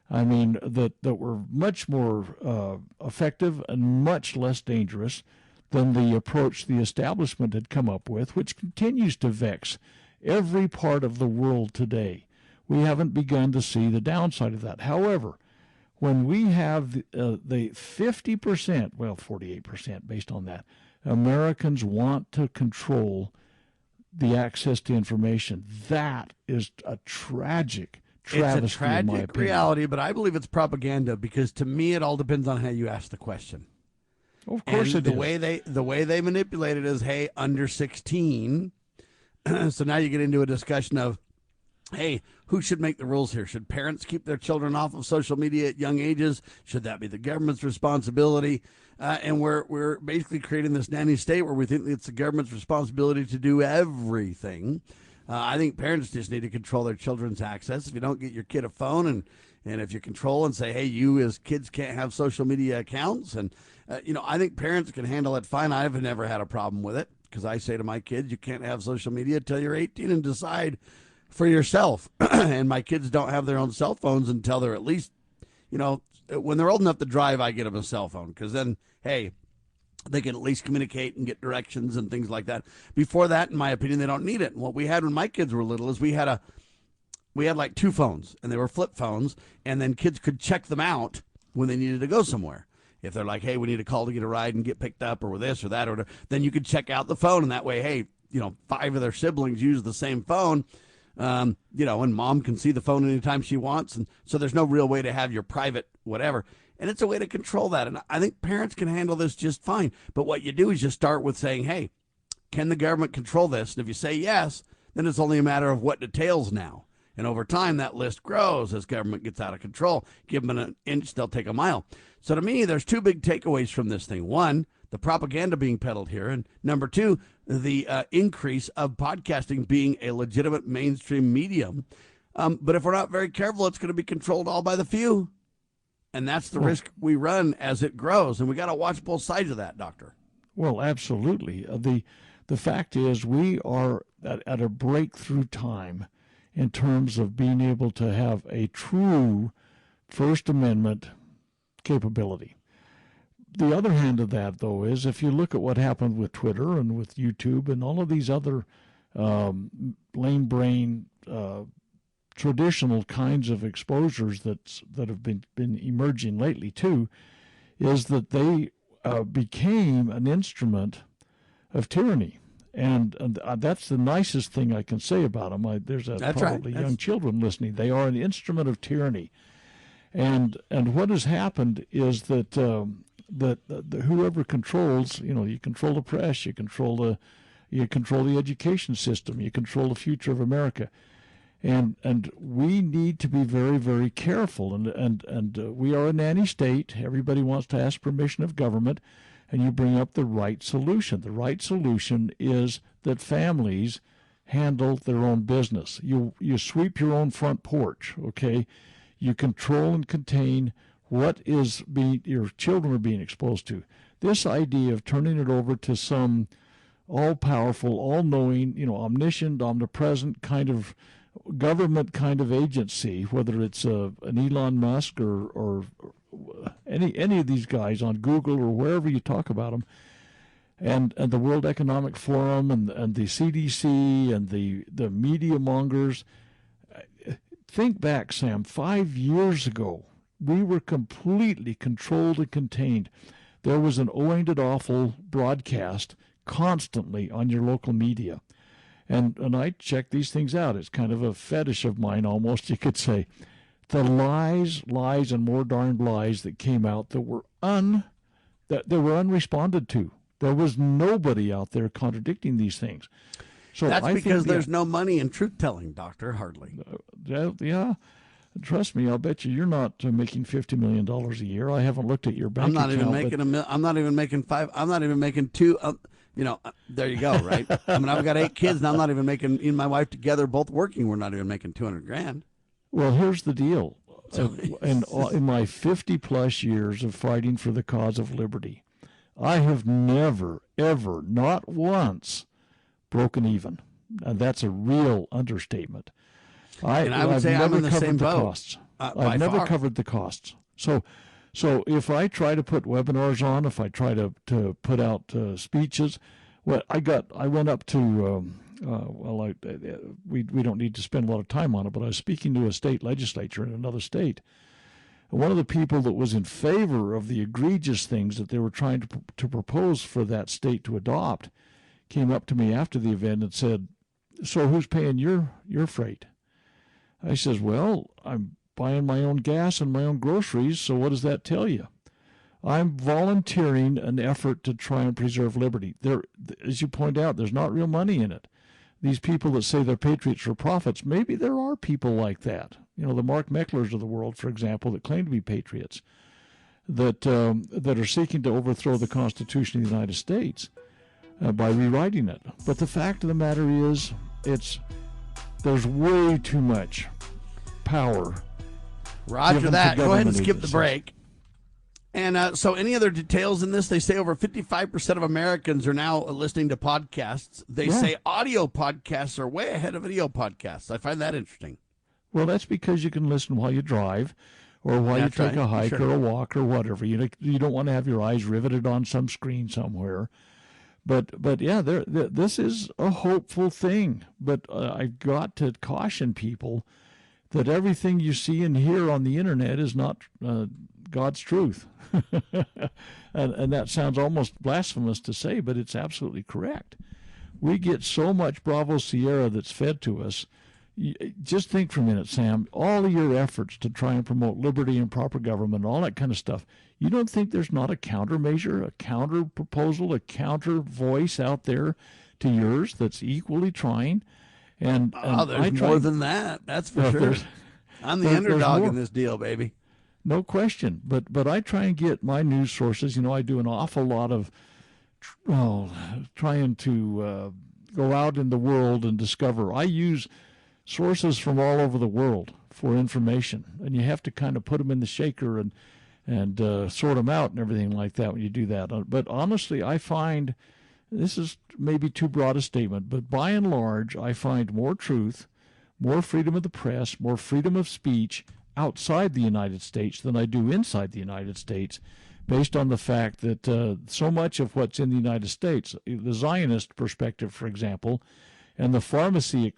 I mean, that were much more effective and much less dangerous than the approach the establishment had come up with, which continues to vex every part of the world today. We haven't begun to see the downside of that. However, when we have the 50%, well, 48% based on that, Americans want to control the access to information. That is a tragic travesty, it's a tragic in my opinion. reality, but I believe it's propaganda because to me it all depends on how you ask the question. Of course, and the way they manipulate it is, hey, under 16. So now you get into a discussion of, hey, who should make the rules here? Should parents keep their children off of social media at young ages? Should that be the government's responsibility? And we're basically creating this nanny state where we think it's the government's responsibility to do everything. I think parents just need to control their children's access. If you don't get your kid a phone and if you control and say, hey, you as kids can't have social media accounts. And, I think parents can handle it fine. I've never had a problem with it because I say to my kids, you can't have social media until you're 18 and decide for yourself. And my kids don't have their own cell phones until they're at least, when they're old enough to drive, I get them a cell phone because then, hey, they can at least communicate and get directions and things like that. Before that, in my opinion, they don't need it. And what we had when my kids were little is we had like 2 phones, and they were flip phones, and then kids could check them out when they needed to go somewhere. If they're like, hey, we need a call to get a ride and get picked up or this or that, or then you could check out the phone, and that way, hey, 5 of their siblings use the same phone, and mom can see the phone anytime she wants, and so there's no real way to have your private whatever. And it's a way to control that. And I think parents can handle this just fine. But what you do is you start with saying, hey, can the government control this? And if you say yes, then it's only a matter of what details now. And over time, that list grows as government gets out of control. Give them an inch, they'll take a mile. So to me, there's 2 big takeaways from this thing. 1, the propaganda being peddled here. And number 2, the increase of podcasting being a legitimate mainstream medium. But if we're not very careful, it's going to be controlled all by the few. And that's the risk we run as it grows. And we got to watch both sides of that, Doctor. Well, absolutely. The fact is we are at a breakthrough time in terms of being able to have a true First Amendment capability. The other hand of that, though, is if you look at what happened with Twitter and with YouTube and all of these other lame brain traditional kinds of exposures that have been emerging lately too, is that they became an instrument of tyranny, and that's the nicest thing I can say about them. There's probably young children listening. They are an instrument of tyranny, and what has happened is that whoever controls, you control the press, you control the education system, you control the future of America. And we need to be very, very careful. And we are a nanny state. Everybody wants to ask permission of government, and you bring up the right solution. The right solution is that families handle their own business. You sweep your own front porch, okay? You control and contain what is your children are being exposed to. This idea of turning it over to some all-powerful, all-knowing, omniscient, omnipresent kind of government kind of agency, whether it's an Elon Musk or any of these guys on Google or wherever you talk about them, and the World Economic Forum and the CDC and the media mongers. Think back, Sam, 5 years ago, we were completely controlled and contained. There was an oh, ain't it awful broadcast constantly on your local media. And I check these things out. It's kind of a fetish of mine almost, you could say. the lies, and more darned lies that came out that were unresponded to. There was nobody out there contradicting these things. So that's I because think there's no money in truth telling, Doctor. Hardly. Yeah. Trust me, I'll bet you're not making $50 million a year. I haven't looked at your bank account. I'm not even making five. I'm not even making two. There you go. Right. I mean, I've got 8 kids, and I'm not even making. Me and my wife together, both working, we're not even making $200,000. Well, here's the deal. In my 50-plus years of fighting for the cause of liberty, I have never, ever, not once, broken even. And that's a real understatement. I would say I'm in the same boat. I've never covered the costs. So if I try to put webinars on, if I try to put out speeches, I went up to we don't need to spend a lot of time on it, but I was speaking to a state legislature in another state. And one of the people that was in favor of the egregious things that they were trying to propose for that state to adopt came up to me after the event and said, "So who's paying your freight?" I says, "Well, I'm buying my own gas and my own groceries, so what does that tell you? I'm volunteering an effort to try and preserve liberty." There, as you point out, there's not real money in it. These people that say they're patriots for profits, maybe there are people like that. The Mark Mecklers of the world, for example, that claim to be patriots, that are seeking to overthrow the Constitution of the United States by rewriting it. But the fact of the matter is, there's way too much power. Roger that. Go ahead and skip the break. And so any other details in this? They say over 55% of Americans are now listening to podcasts. They say audio podcasts are way ahead of video podcasts. I find that interesting. Well, that's because you can listen while you drive or while you take a hike or a walk or whatever. You don't want to have your eyes riveted on some screen somewhere. But yeah, this is a hopeful thing. But I've got to caution people that everything you see and hear on the internet is not God's truth. and that sounds almost blasphemous to say, but it's absolutely correct. We get so much Bravo Sierra that's fed to us. Just think for a minute, Sam, all of your efforts to try and promote liberty and proper government, all that kind of stuff, you don't think there's not a countermeasure, a counter proposal, a counter voice out there to yours that's equally trying? And there's more than that. That's for sure. I'm the underdog in this deal, baby. No question. But I try and get my news sources. I do an awful lot of trying to go out in the world and discover. I use sources from all over the world for information, and you have to kind of put them in the shaker and sort them out and everything like that when you do that. But honestly, I find, this is maybe too broad a statement, but by and large, I find more truth, more freedom of the press, more freedom of speech outside the United States than I do inside the United States, based on the fact that so much of what's in the United States, the Zionist perspective, for example, and the pharmacy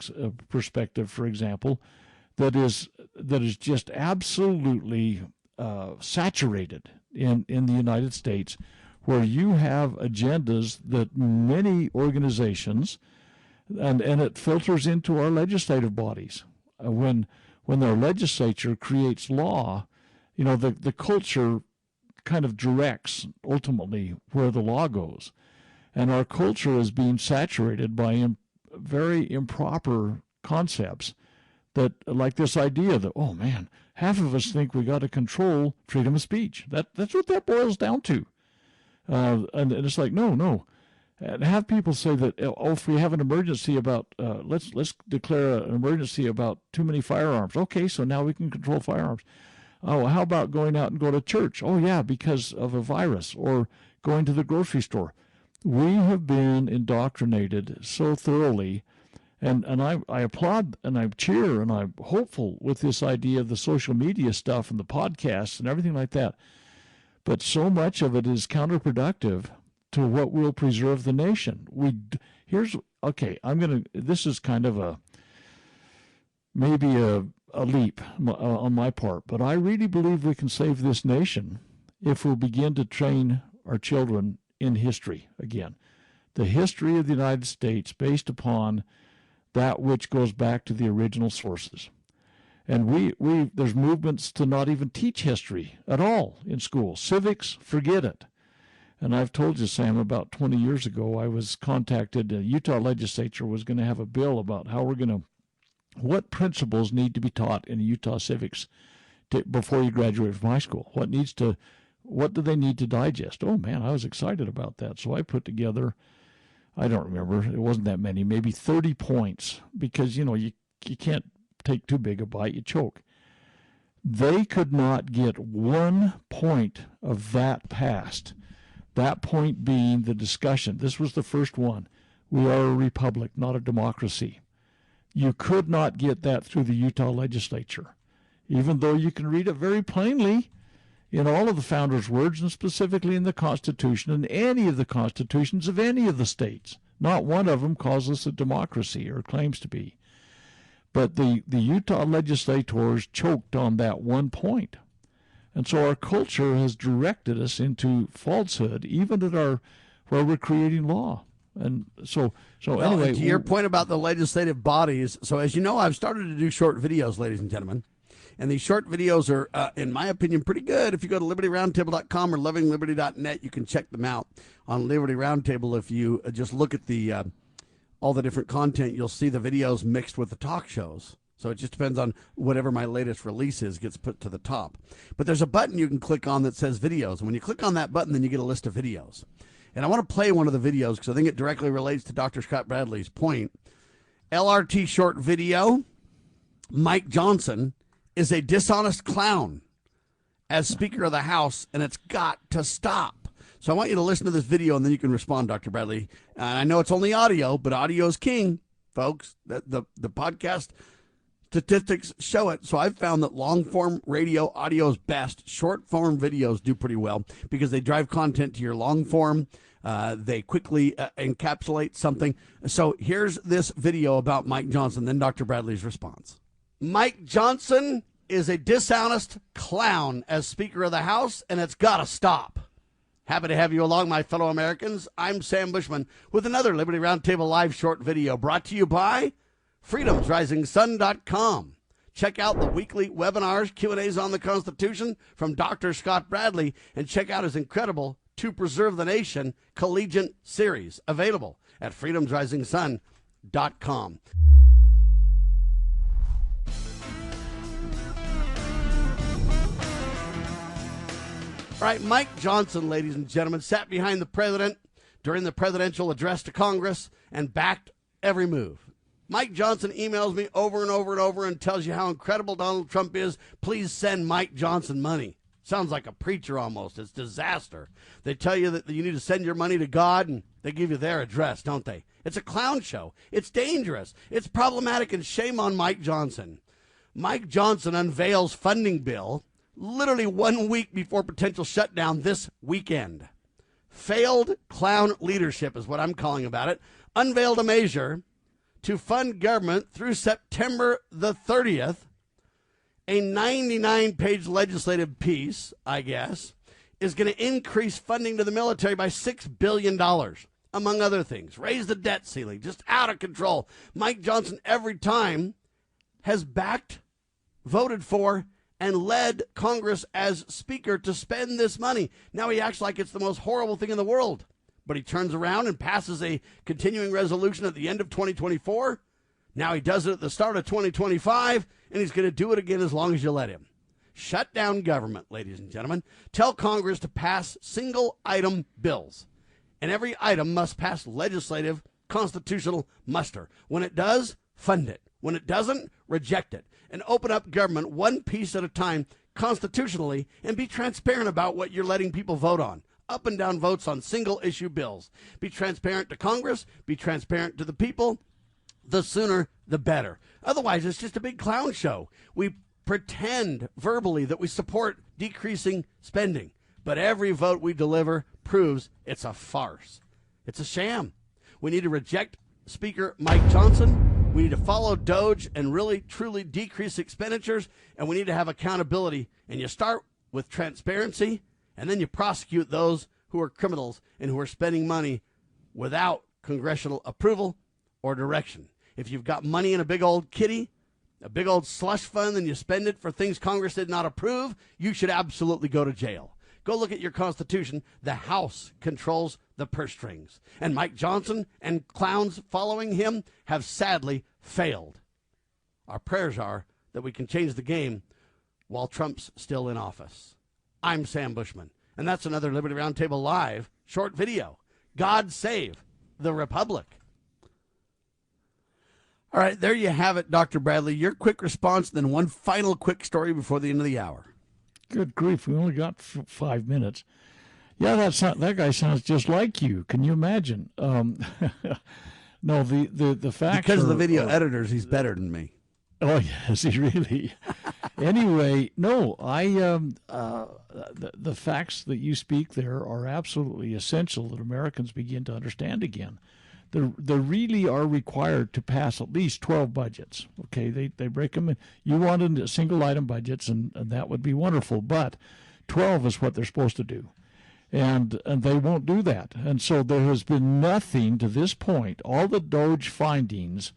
perspective, for example, that is just absolutely saturated in the United States, where you have agendas that many organizations, and it filters into our legislative bodies. When their legislature creates law, the culture kind of directs ultimately where the law goes. And our culture is being saturated by very improper concepts that, like this idea that, oh man, half of us think we got to control freedom of speech. That's what that boils down to. And it's like, no. And have people say that, if we have an emergency about, let's declare an emergency about too many firearms. Okay, so now we can control firearms. Oh, how about going out and go to church? Oh yeah, because of a virus, or going to the grocery store. We have been indoctrinated so thoroughly, and I applaud and I cheer and I'm hopeful with this idea of the social media stuff and the podcasts and everything like that. But so much of it is counterproductive to what will preserve the nation. This is kind of maybe a leap on my part, but I really believe we can save this nation if we'll begin to train our children in history again. The history of the United States based upon that which goes back to the original sources. And there's movements to not even teach history at all in school. Civics, forget it. And I've told you, Sam, about 20 years ago, I was contacted. The Utah legislature was going to have a bill about what principles need to be taught in Utah civics before you graduate from high school. What do they need to digest? Oh man, I was excited about that. So I put together, I don't remember, it wasn't that many, maybe 30 points, because you can't take too big a bite, you choke. They could not get 1 point of that passed. That point being the discussion. This was the first one. We are a republic, not a democracy. You could not get that through the Utah legislature, even though you can read it very plainly in all of the founders' words, and specifically in the Constitution and any of the constitutions of any of the states. Not one of them calls us a democracy or claims to be. But the Utah legislators choked on that 1 point. And so our culture has directed us into falsehood, even where we're creating law. And so anyway. To your point about the legislative bodies, so as you know, I've started to do short videos, ladies and gentlemen. And these short videos are, in my opinion, pretty good. If you go to libertyroundtable.com or lovingliberty.net, you can check them out. On Liberty Roundtable, if you just look at all the different content, you'll see the videos mixed with the talk shows. So it just depends on whatever my latest release is gets put to the top. But there's a button you can click on that says videos. And when you click on that button, then you get a list of videos. And I want to play one of the videos because I think it directly relates to Dr. Scott Bradley's point. LRT short video, Mike Johnson is a dishonest clown as Speaker of the House, and it's got to stop. So I want you to listen to this video, and then you can respond, Dr. Bradley. I know it's only audio, but audio is king, folks. The podcast statistics show it. So I've found that long-form radio audio is best. Short-form videos do pretty well because they drive content to your long-form. They quickly encapsulate something. So here's this video about Mike Johnson, then Dr. Bradley's response. Mike Johnson is a dishonest clown as Speaker of the House, and it's got to stop. Happy to have you along, my fellow Americans. I'm Sam Bushman with another Liberty Roundtable Live short video brought to you by freedomsrisingsun.com. Check out the weekly webinars, Q&As on the Constitution from Dr. Scott Bradley, and check out his incredible To Preserve the Nation collegiate series, available at freedomsrisingsun.com. All right, Mike Johnson, ladies and gentlemen, sat behind the president during the presidential address to Congress and backed every move. Mike Johnson emails me over and over and over and tells you how incredible Donald Trump is. Please send Mike Johnson money. Sounds like a preacher almost. It's disaster. They tell you that you need to send your money to God, and they give you their address, don't they? It's a clown show. It's dangerous. It's problematic, and shame on Mike Johnson. Mike Johnson unveils funding bill literally 1 week before potential shutdown this weekend. Failed clown leadership is what I'm calling about it. Unveiled a measure to fund government through September the 30th. A 99-page legislative piece, I guess, is going to increase funding to the military by $6 billion, among other things. Raise the debt ceiling, just out of control. Mike Johnson every time has backed, voted for, and led Congress as Speaker to spend this money. Now he acts like it's the most horrible thing in the world. But he turns around and passes a continuing resolution at the end of 2024. Now he does it at the start of 2025, and he's going to do it again as long as you let him. Shut down government, ladies and gentlemen. Tell Congress to pass single-item bills. And every item must pass legislative, constitutional muster. When it does, fund it. When it doesn't, reject it. And open up government one piece at a time constitutionally and be transparent about what you're letting people vote on. Up and down votes on single-issue bills. Be transparent to Congress. Be transparent to the people. The sooner, the better. Otherwise, it's just a big clown show. We pretend verbally that we support decreasing spending, but every vote we deliver proves it's a farce. It's a sham. We need to reject Speaker Mike Johnson. We need to follow DOGE and really, truly decrease expenditures, and we need to have accountability. And you start with transparency, and then you prosecute those who are criminals and who are spending money without congressional approval or direction. If you've got money in a big old kitty, a big old slush fund, and you spend it for things Congress did not approve, you should absolutely go to jail. Go look at your Constitution. The House controls the purse strings. And Mike Johnson and clowns following him have sadly failed. Our prayers are that we can change the game while Trump's still in office. I'm Sam Bushman, and that's another Liberty Roundtable Live short video. God save the Republic. All right, there you have it, Dr. Bradley. Your quick response, then one final quick story before the end of the hour. Good grief, we only got 5 minutes. Yeah, that guy sounds just like you. Can you imagine? No, the facts because of the video editors, he's better than me. Oh yes, he really. Anyway, no, the facts that you speak there are absolutely essential that Americans begin to understand again. They really are required to pass at least 12 budgets. Okay, they break them in. You wanted single item budgets, and that would be wonderful, but 12 is what they're supposed to do. And they won't do that. And so there has been nothing to this point. All the DOGE findings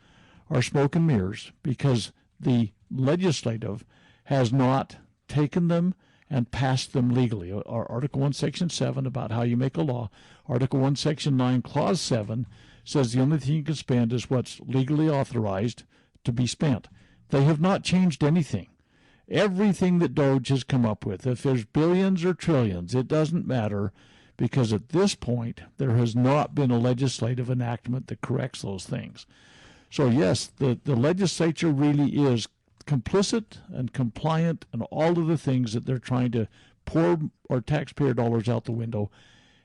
are smoke and mirrors because the legislative has not taken them and passed them legally. Article 1, Section 7 about how you make a law. Article 1, Section 9, Clause 7 says the only thing you can spend is what's legally authorized to be spent. They have not changed anything. Everything that DOGE has come up with, if there's billions or trillions, it doesn't matter, because at this point there has not been a legislative enactment that corrects those things. So yes, the legislature really is complicit and compliant in all of the things that they're trying to pour our taxpayer dollars out the window,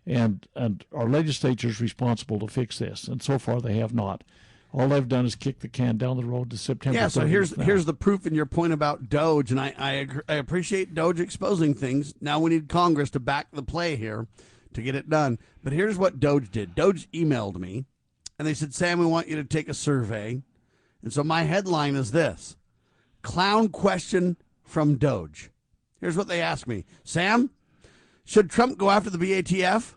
and our legislature is responsible to fix this. And so far they have not. All they've done is kick the can down the road to September 30th. Yeah, so here's the proof in your point about DOGE, and I appreciate DOGE exposing things. Now we need Congress to back the play here to get it done. But here's what DOGE did. DOGE emailed me, and they said, Sam, we want you to take a survey. And so my headline is this: Clown question from DOGE. Here's what they asked me. Sam, should Trump go after the BATF?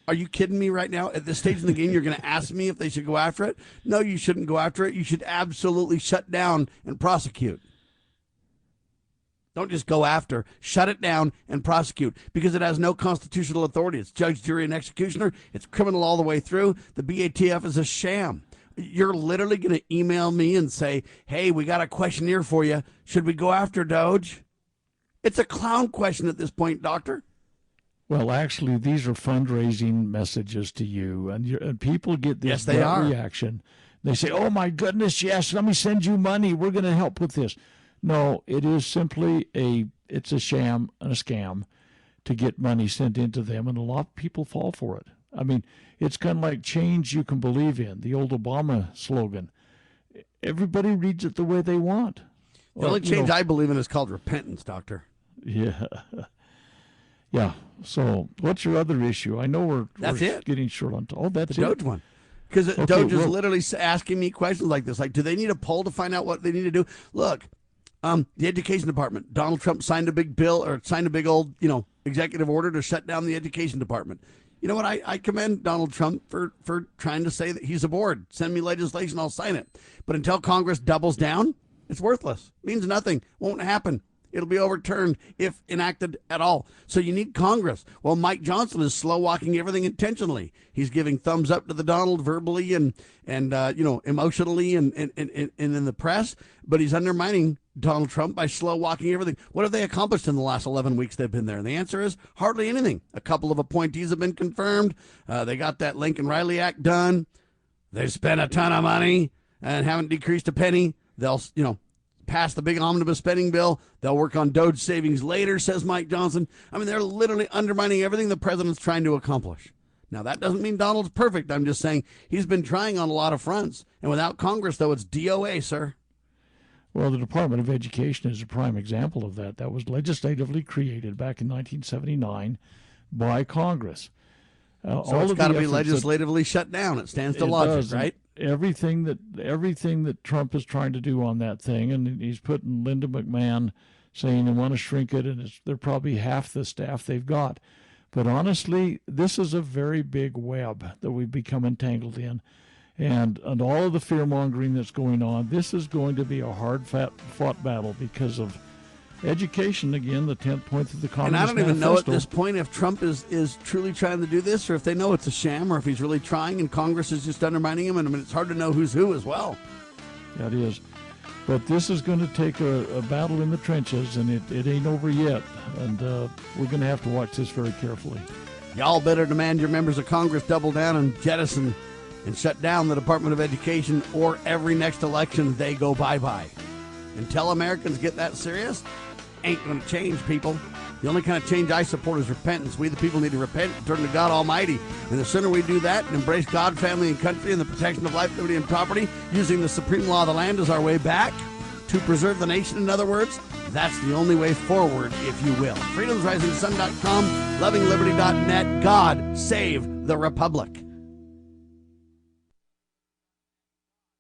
Are you kidding me right now? At this stage in the game, you're going to ask me if they should go after it? No, you shouldn't go after it. You should absolutely shut down and prosecute. Don't just go after. Shut it down and prosecute, because it has no constitutional authority. It's judge, jury, and executioner. It's criminal all the way through. The BATF is a sham. You're literally going to email me and say, hey, we got a questionnaire for you. Should we go after DOGE? It's a clown question at this point, Doctor. Well, actually, these are fundraising messages to you, and people get this reaction. They say, oh, my goodness, yes, let me send you money. We're going to help with this. No, it is simply it's a sham and a scam to get money sent into them, and a lot of people fall for it. I mean, it's kind of like change you can believe in, the old Obama slogan. Everybody reads it the way they want. The only change I believe in is called repentance, Doctor. Yeah. Yeah. So what's your other issue? I know we're getting short on time. Oh, that's the DOGE one. Because DOGE is literally asking me questions like this. Like, do they need a poll to find out what they need to do? Look, the education department. Donald Trump signed a big bill, or signed a big old, executive order to shut down the education department. You know what? I commend Donald Trump for trying to say that he's aboard. Send me legislation, I'll sign it. But until Congress doubles down, it's worthless. It means nothing. Won't happen. It'll be overturned if enacted at all. So you need Congress. Well, Mike Johnson is slow walking everything intentionally. He's giving thumbs up to the Donald verbally and emotionally and in the press, but he's undermining Donald Trump by slow walking everything. What have they accomplished in the last 11 weeks they've been there? And the answer is hardly anything. A couple of appointees have been confirmed. They got that Lincoln Riley Act done. They've spent a ton of money and haven't decreased a penny. They'll, pass the big omnibus spending bill. They'll work on DOGE savings later, says Mike Johnson. I mean, they're literally undermining everything the president's trying to accomplish. Now, that doesn't mean Donald's perfect. I'm just saying he's been trying on a lot of fronts. And without Congress, though, it's DOA, sir. Well, the Department of Education is a prime example of that. That was legislatively created back in 1979 by Congress. So it's got to be legislatively shut down. It stands to logic, right? Everything that Trump is trying to do on that thing, and he's putting Linda McMahon saying they want to shrink it, and they're probably half the staff they've got. But honestly, this is a very big web that we've become entangled in. and all of the fear-mongering that's going on. This is going to be a hard-fought battle because of education, again, the 10th point of the Communist And I don't Manifesto. even know at this point if Trump is truly trying to do this, or if they know it's a sham, or if he's really trying and Congress is just undermining him. And I mean, it's hard to know who's who as well. That is. But this is going to take a battle in the trenches, and it ain't over yet. And we're going to have to watch this very carefully. Y'all better demand your members of Congress double down and jettison and shut down the Department of Education, or every next election they go bye-bye. Until Americans get that serious, ain't going to change, people. The only kind of change I support is repentance. We, the people, need to repent and turn to God Almighty. And the sooner we do that and embrace God, family, and country, and the protection of life, liberty, and property, using the supreme law of the land as our way back to preserve the nation, in other words, that's the only way forward, if you will. FreedomsRisingSun.com, LovingLiberty.net. God save the Republic.